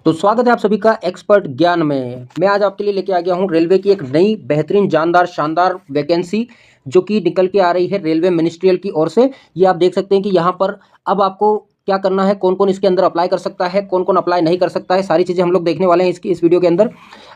तो स्वागत है आप सभी का एक्सपर्ट ज्ञान में। मैं आज आपके लिए लेके आ गया हूँ रेलवे की एक नई बेहतरीन जानदार शानदार वैकेंसी जो कि निकल के आ रही है रेलवे मिनिस्ट्रियल की ओर से। ये आप देख सकते हैं कि यहाँ पर अब आपको क्या करना है, कौन कौन इसके अंदर अप्लाई कर सकता है, कौन कौन अप्लाई नहीं कर सकता है, सारी चीज़ें हम लोग देखने वाले हैं इस वीडियो के अंदर।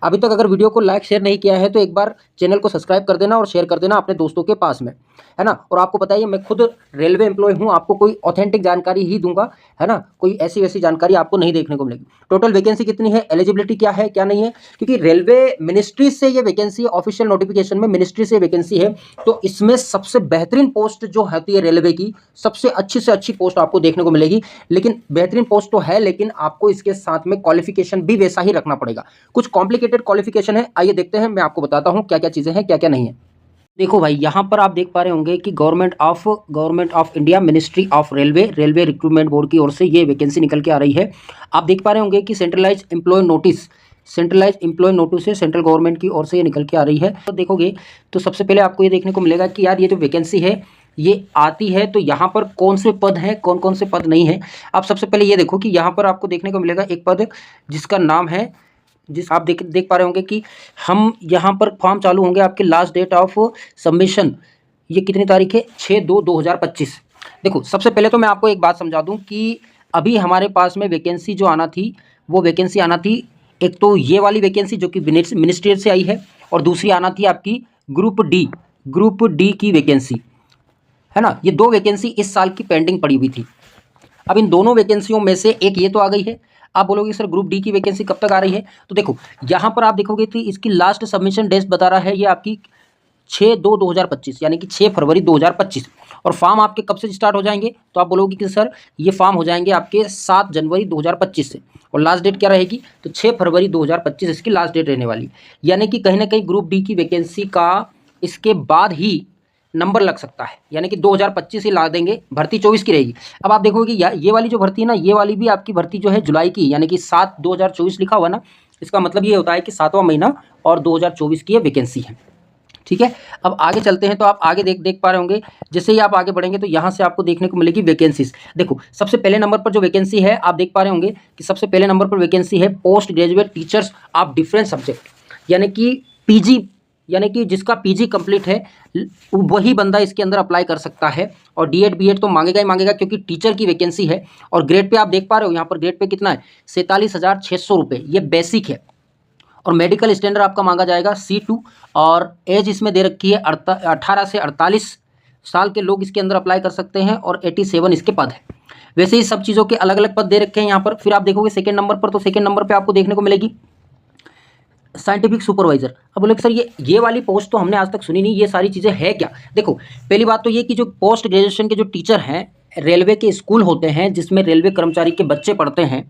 अभी तक अगर वीडियो को लाइक शेयर नहीं किया है तो एक बार चैनल को सब्सक्राइब कर देना और शेयर कर देना अपने दोस्तों के पास में, है ना। और आपको पता है मैं खुद रेलवे एम्प्लॉय हूँ, आपको कोई ऑथेंटिक जानकारी ही दूंगा, है ना। कोई ऐसी वैसी जानकारी आपको नहीं देखने को मिलेगी। टोटल वैकेंसी कितनी है, एलिजिबिलिटी क्या है क्या नहीं है, क्योंकि रेलवे मिनिस्ट्री से ये वैकेंसी, ऑफिशियल नोटिफिकेशन में मिनिस्ट्री से वैकेंसी है, तो इसमें सबसे बेहतरीन पोस्ट जो होती है रेलवे की, सबसे अच्छी से अच्छी पोस्ट आपको देखने को मिलेगी। लेकिन बेहतरीन पोस्ट तो है, लेकिन आपको इसके साथ में क्वालिफिकेशन भी वैसा ही रखना पड़ेगा। कुछ कॉम्प्लिकेटेड क्वालिफिकेशन है, आइए देखते हैं, मैं आपको बताता हूँ क्या क्या चीज़ें हैं क्या क्या नहीं है। देखो भाई, यहाँ पर आप देख पा रहे होंगे कि government of India ministry of railway recruitment board की ओर से ये वैकेंसी निकल के आ रही है। आप देख पा रहे होंगे कि सेंट्रलाइज एम्प्लॉय नोटिस से सेंट्रल गवर्नमेंट की ओर से ये निकल के आ रही है। तो देखोगे तो सबसे पहले आपको ये देखने को मिलेगा कि यार ये जो वैकेंसी है ये आती है तो यहाँ पर कौन से पद हैं, कौन कौन से पद नहीं है। आप सबसे पहले ये देखो कि यहाँ पर आपको देखने को मिलेगा एक पद जिसका नाम है, जिस आप देख पा रहे होंगे कि हम यहाँ पर फॉर्म चालू होंगे, आपके लास्ट डेट ऑफ सबमिशन ये कितनी तारीख है, 6/2/2025। देखो सबसे पहले तो मैं आपको एक बात समझा दूं कि अभी हमारे पास में वैकेंसी जो आना थी वो वैकेंसी आना थी, एक तो ये वाली वैकेंसी जो कि मिनिस्ट्री से आई है, और दूसरी आना थी आपकी ग्रुप डी की वैकेंसी, है ना। ये दो वैकेंसी इस साल की पेंडिंग पड़ी हुई थी। अब इन दोनों वैकेंसियों में से एक ये तो आ गई है। आप बोलोगे सर ग्रुप डी की वैकेंसी कब तक आ रही है, तो देखो यहाँ पर आप देखोगे कि इसकी लास्ट सबमिशन डेट बता रहा है ये आपकी 6/2/2025, यानी कि 6 फरवरी 2025। और फॉर्म आपके कब से स्टार्ट हो जाएंगे, तो आप बोलोगे कि सर ये फॉर्म हो जाएंगे आपके 7 जनवरी 2025 से, और लास्ट डेट क्या रहेगी, तो 6 फरवरी 2025 इसकी लास्ट डेट रहने वाली। यानी कि कहीं ना कहीं ग्रुप डी की वैकेंसी का इसके बाद ही नंबर लग सकता है, यानी कि 2025 ही ला देंगे, भर्ती 24 की रहेगी। अब आप देखोगे कि ये वाली जो भर्ती है ना, ये वाली भी आपकी भर्ती जो है जुलाई की, यानी कि 7/2024 लिखा हुआ ना, इसका मतलब ये होता है कि 7वां महीना और 2024 की ये वैकेंसी है, ठीक है। अब आगे चलते हैं तो आप आगे देख पा रहे होंगे, जैसे ही आप आगे बढ़ेंगे तो यहाँ से आपको देखने को मिलेगी वैकेंसीज। देखो सबसे पहले नंबर पर जो वैकेंसी है आप देख पा रहे होंगे कि सबसे पहले नंबर पर वैकेंसी है post graduate teachers of different subject, यानी कि पीजी, यानी कि जिसका पीजी कंप्लीट है वही बंदा इसके अंदर अप्लाई कर सकता है। और डीएड बीएड तो मांगेगा ही मांगेगा, क्योंकि टीचर की वैकेंसी है। और ग्रेड पे आप देख पा रहे हो, यहाँ पर ग्रेड पे कितना है, 47,600 रुपये, ये बेसिक है। और मेडिकल स्टैंडर्ड आपका मांगा जाएगा C2, और एज इसमें दे रखी है 18 से 48 साल के लोग इसके अंदर अप्लाई कर सकते हैं, और 87 इसके पद है। वैसे ही सब चीज़ों के अलग अलग पद दे रखे हैं यहाँ पर। फिर आप देखोगे सेकेंड नंबर पर, तो सेकेंड नंबर पर आपको देखने को मिलेगी साइंटिफिक सुपरवाइजर। अब बोले सर ये वाली पोस्ट तो हमने आज तक सुनी नहीं, ये सारी चीज़ें है क्या। देखो पहली बात तो ये कि जो पोस्ट ग्रेजुएशन के जो टीचर हैं, रेलवे के स्कूल होते हैं जिसमें रेलवे कर्मचारी के बच्चे पढ़ते हैं,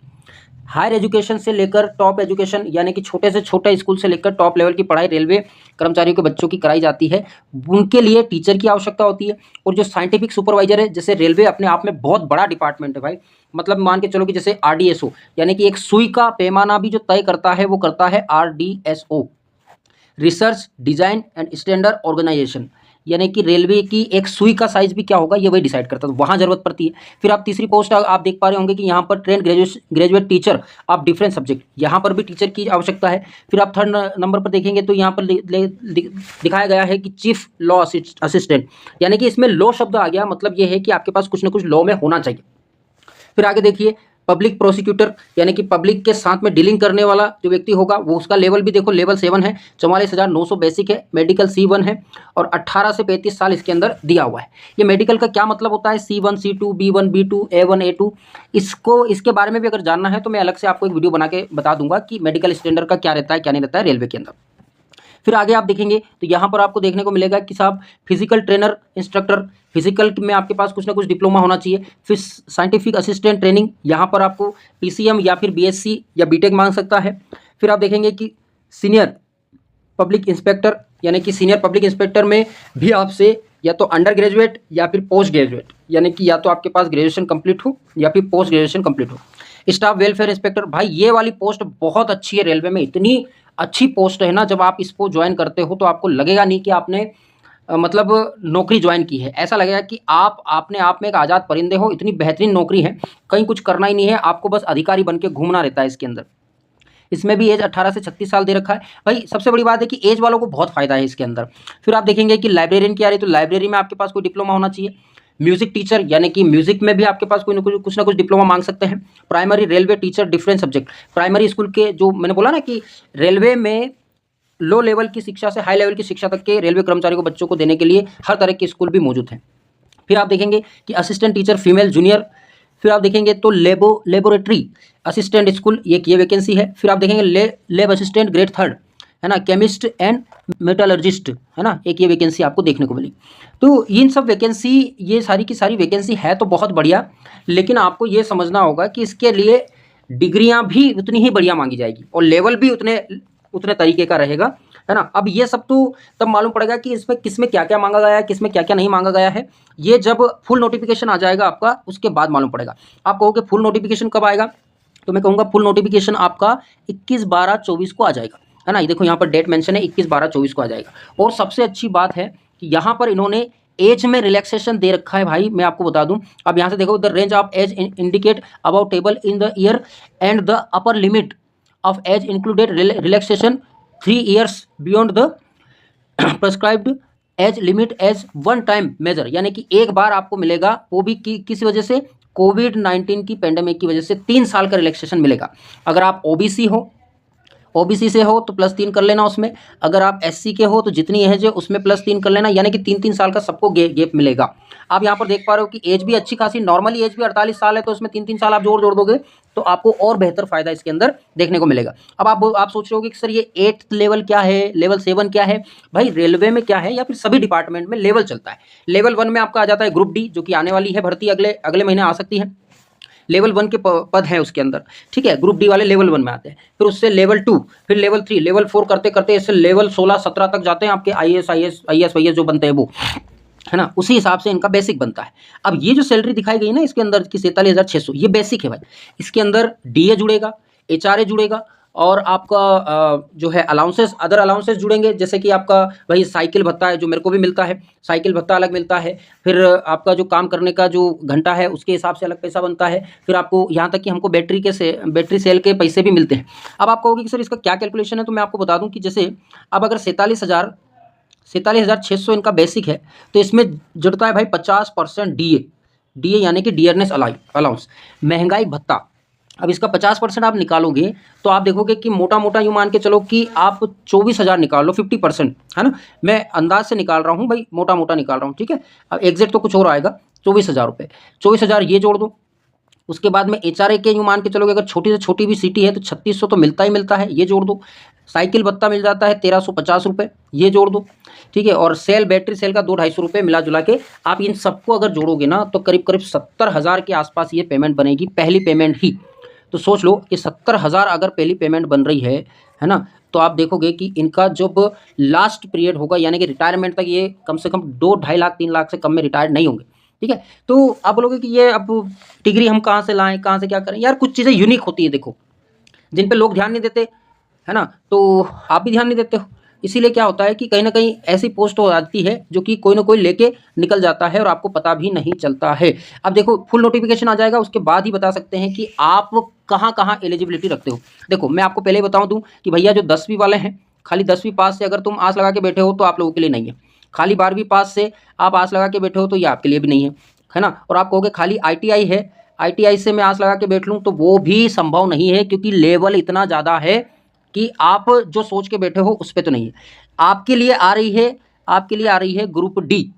हायर एजुकेशन से लेकर टॉप एजुकेशन, यानी कि छोटे से छोटा स्कूल से लेकर टॉप लेवल की पढ़ाई रेलवे कर्मचारियों के बच्चों की कराई जाती है, उनके लिए टीचर की आवश्यकता होती है। और जो साइंटिफिक सुपरवाइजर है, जैसे रेलवे अपने आप में बहुत बड़ा डिपार्टमेंट है भाई, मतलब मान के चलो कि जैसे RDSO, यानी कि एक सुई का पैमाना भी जो तय करता है वो करता है RDSO, research design and standard organisation, यानी कि रेलवे की एक सुई का साइज भी क्या होगा ये वही डिसाइड करता है, तो वहाँ जरूरत पड़ती है। फिर आप तीसरी पोस्ट आप देख पा रहे होंगे कि यहाँ पर trained graduate teacher of different subject, यहाँ पर भी टीचर की आवश्यकता है। फिर आप थर्ड नंबर पर देखेंगे तो यहाँ पर दिखाया गया है कि चीफ लॉ असिस्टेंट, यानी कि इसमें लॉ शब्द आ गया, मतलब ये है कि आपके पास कुछ ना कुछ लॉ में होना चाहिए। फिर आगे देखिए पब्लिक प्रोसिक्यूटर, यानी कि पब्लिक के साथ में डीलिंग करने वाला जो व्यक्ति होगा, वो उसका लेवल भी देखो लेवल 7 है, 44,900 बेसिक है, मेडिकल C1 है, और 18 से 35 साल इसके अंदर दिया हुआ है। ये मेडिकल का क्या मतलब होता है, C1 C2 B1 B2 A1 A2, इसके बारे में भी अगर जानना है तो मैं अलग से आपको एक वीडियो बना के बता दूंगा कि मेडिकल स्टैंडर्ड का क्या रहता है क्या नहीं रहता है रेलवे के अंदर। फिर आगे आप देखेंगे तो यहाँ पर आपको देखने को मिलेगा कि साहब फिजिकल ट्रेनर इंस्ट्रक्टर, फिजिकल में आपके पास कुछ ना कुछ डिप्लोमा होना चाहिए। फिर साइंटिफिक असिस्टेंट ट्रेनिंग, यहाँ पर आपको PCM या फिर BSc या BTech मांग सकता है। फिर आप देखेंगे कि सीनियर पब्लिक इंस्पेक्टर, यानी कि सीनियर पब्लिक इंस्पेक्टर में भी आपसे या तो अंडर ग्रेजुएट या फिर पोस्ट ग्रेजुएट, यानी कि या तो आपके पास ग्रेजुएशन कंप्लीट हो या फिर पोस्ट ग्रेजुएशन कंप्लीट हो। स्टाफ वेलफेयर इंस्पेक्टर, भाई ये वाली पोस्ट बहुत अच्छी है रेलवे में, इतनी अच्छी पोस्ट है ना, जब आप इसको ज्वाइन करते हो तो आपको लगेगा नहीं कि आपने मतलब नौकरी ज्वाइन की है, ऐसा लगेगा कि आप अपने आप में एक आज़ाद परिंदे हो। इतनी बेहतरीन नौकरी है, कहीं कुछ करना ही नहीं है, आपको बस अधिकारी बन के घूमना रहता है इसके अंदर। इसमें भी एज 18 से 36 साल दे रखा है। भाई सबसे बड़ी बात है कि एज वालों को बहुत फायदा है इसके अंदर। फिर आप देखेंगे कि लाइब्रेरियन की आ रही है, तो लाइब्रेरी में आपके पास कोई डिप्लोमा होना चाहिए। म्यूजिक टीचर यानी कि म्यूजिक में भी आपके पास कोई ना कुछ ना कुछ डिप्लोमा मांग सकते हैं। Primary railway teacher different subject, primary school के जो मैंने बोला ना कि रेलवे में लो लेवल की शिक्षा से हाई लेवल की शिक्षा तक के रेलवे कर्मचारी को बच्चों को देने के लिए हर तरह के स्कूल भी मौजूद हैं। फिर आप देखेंगे कि असिस्टेंट टीचर फीमेल जूनियर। फिर आप देखेंगे तो लेबोरेटरी असिस्टेंट स्कूल, ये वैकेंसी है। फिर आप देखेंगे लैब असिस्टेंट ग्रेड 3 है ना, केमिस्ट एंड मेटलर्जिस्ट है ना, एक ये वैकेंसी आपको देखने को मिली। तो इन सब वैकेंसी, ये सारी की सारी वैकेंसी है तो बहुत बढ़िया, लेकिन आपको ये समझना होगा कि इसके लिए डिग्रियां भी उतनी ही बढ़िया मांगी जाएगी और लेवल भी उतने तरीके का रहेगा, है ना। अब ये सब तो तब मालूम पड़ेगा कि इसमें किसमें क्या क्या मांगा गया है, किसमें क्या क्या नहीं मांगा गया है। ये जब फुल नोटिफिकेशन आ जाएगा आपका, उसके बाद मालूम पड़ेगा। आप कहोगे फुल नोटिफिकेशन कब आएगा, तो मैं कहूँगा फुल नोटिफिकेशन आपका 21/12/24 को आ जाएगा, है ना। ये देखो यहाँ पर डेट मेंशन है, 21/12/24 को आ जाएगा। और सबसे अच्छी बात है कि यहाँ पर इन्होंने एज में रिलैक्सेशन दे रखा है भाई, मैं आपको बता दूं। अब यहाँ से देखो, the range of age indicate about table in the year and the upper limit of age included relaxation 3 years beyond the prescribed age limit age one time major, यानी कि एक बार आपको मिलेगा, वो भी किस वजह से, कोविड-19 की पेंडेमिक की वजह से 3 साल का रिलैक्सेशन मिलेगा। अगर आप ओबीसी हो, ओबीसी से हो तो +3 कर लेना उसमें। अगर आप एससी के हो तो जितनी एज है उसमें +3 कर लेना, यानी कि 3-3 साल का सबको गैप मिलेगा। आप यहाँ पर देख पा रहे हो कि एज भी अच्छी खासी, नॉर्मली एज भी 48 साल है, तो उसमें 3-3 साल आप जोड़ दोगे तो आपको और बेहतर फायदा इसके अंदर देखने को मिलेगा। अब आप सोच रहे होगे कि सर ये 8th लेवल क्या है, लेवल 7 क्या है। भाई रेलवे में क्या है, या फिर सभी डिपार्टमेंट में लेवल चलता है। लेवल 1 में आपका आ जाता है ग्रुप डी, जो कि आने वाली है भर्ती, अगले महीने आ सकती है। लेवल 1 के पद हैं उसके अंदर, ठीक है। ग्रुप डी वाले लेवल 1 में आते हैं, फिर उससे लेवल 2, फिर लेवल 3, लेवल 4 करते करते इससे लेवल 16-17 तक जाते हैं आपके IAS जो बनते हैं वो, है ना। उसी हिसाब से इनका बेसिक बनता है। अब ये जो सैलरी दिखाई गई ना इसके अंदर की 47,600, ये बेसिक है भाई। इसके अंदर डीए जुड़ेगा, एचआरए जुड़ेगा, और आपका जो है अलाउंसेस, अदर अलाउंसेस जुड़ेंगे, जैसे कि आपका वही साइकिल भत्ता है जो मेरे को भी मिलता है, साइकिल भत्ता अलग मिलता है। फिर आपका जो काम करने का जो घंटा है उसके हिसाब से अलग पैसा बनता है। फिर आपको यहाँ तक कि हमको बैटरी सेल के पैसे भी मिलते हैं। अब आप कहोगे कि सर इसका क्या कैलकुलेशन है, तो मैं आपको बता दूँ कि जैसे अब अगर 47,600 इनका बेसिक है, तो इसमें जुड़ता है भाई 50% डीए यानी कि डियरनेस अलाउंस, महंगाई भत्ता। अब इसका 50% आप निकालोगे तो आप देखोगे कि मोटा मोटा यूँ मान के चलो कि आप 24,000 निकाल लो, 50%, है ना। मैं अंदाज से निकाल रहा हूँ भाई, मोटा मोटा निकाल रहा हूँ, ठीक है। अब एग्जैक्ट तो कुछ और आएगा, 24,000 रुपये, 24,000 ये जोड़ दो। उसके बाद में एचआरए के यूँ मान के चलोगे, अगर छोटी से छोटी भी सिटी है तो 3600 तो मिलता ही मिलता है, ये जोड़ दो। साइकिल भत्ता मिल जाता है 1350 रुपये, ये जोड़ दो, ठीक है। और बैटरी सेल का 200-250 रुपये मिला जुला के आप इन सबको अगर जोड़ोगे ना, तो करीब करीब 70,000 के आसपास ये पेमेंट बनेगी, पहली पेमेंट ही। तो सोच लो कि 70,000 अगर पहली पेमेंट बन रही है ना, तो आप देखोगे कि इनका जब लास्ट पीरियड होगा, यानी कि रिटायरमेंट तक, ये कम से कम 2-2.5 लाख 3 लाख से कम में रिटायर नहीं होंगे, ठीक है। तो आप बोलोगे कि ये अब डिग्री हम कहाँ से लाएं, कहाँ से क्या करें। यार कुछ चीज़ें यूनिक होती है, देखो, जिन पे लोग ध्यान नहीं देते, है ना। तो आप भी ध्यान नहीं देते हो, इसीलिए क्या होता है कि कहीं ना कहीं ऐसी पोस्ट हो जाती है जो कि कोई ना कोई लेके निकल जाता है और आपको पता भी नहीं चलता है। अब देखो फुल नोटिफिकेशन आ जाएगा, उसके बाद ही बता सकते हैं कि आप कहाँ कहाँ एलिजिबिलिटी रखते हो। देखो मैं आपको पहले ही बताऊँ दूँ कि भैया जो 10वीं वाले हैं, खाली 10वीं पास से अगर तुम आस लगा के बैठे हो तो आप लोगों के लिए नहीं है। खाली 12वीं पास से आप आस लगा के बैठे हो तो ये आपके लिए भी नहीं है ना। और आप कहोगे खाली ITI है, ITI से मैं आस लगा के बैठ लूँ, तो वो भी संभव नहीं है, क्योंकि लेवल इतना ज़्यादा है कि आप जो सोच के बैठे हो उस पर तो नहीं है। आपके लिए आ रही है ग्रुप डी,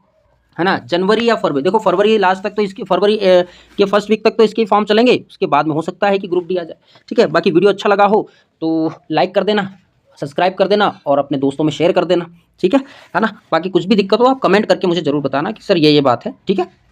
है ना, जनवरी या फरवरी। देखो फरवरी लास्ट तक तो इसकी, फरवरी के फर्स्ट वीक तक तो इसके फॉर्म चलेंगे, उसके बाद में हो सकता है कि ग्रुप डी आ जाए, ठीक है। बाकी वीडियो अच्छा लगा हो तो लाइक कर देना, सब्सक्राइब कर देना और अपने दोस्तों में शेयर कर देना, ठीक है ना। बाकी कुछ भी दिक्कत हो आप कमेंट करके मुझे ज़रूर बताना कि सर ये बात है, ठीक है।